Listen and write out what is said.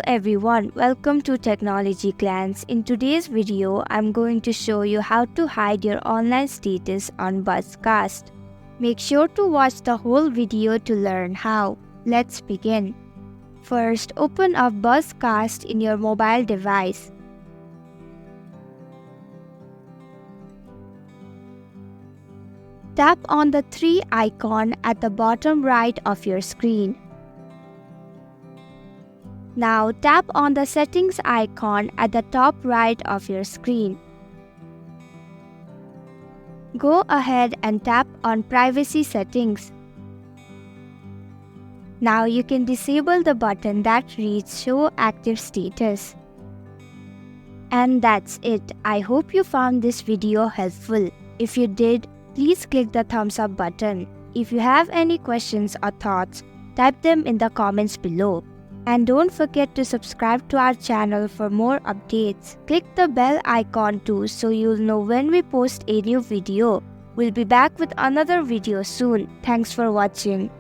everyone, welcome to technologyglance. In today's video, I'm going to show you how to hide your online status on BuzzCast. Make sure to watch the whole video to learn how. Let's begin. First, open up BuzzCast in your mobile device. Tap on the 3 icon at the bottom right of your screen. Now tap on the settings icon at the top right of your screen. Go ahead and tap on privacy settings. Now you can disable the button that reads show active status. And that's it. I hope you found this video helpful. If you did, please click the thumbs up button. If you have any questions or thoughts, type them in the comments below. And don't forget to subscribe to our channel for more updates. Click the bell icon too so you'll know when we post a new video. We'll be back with another video soon. Thanks for watching.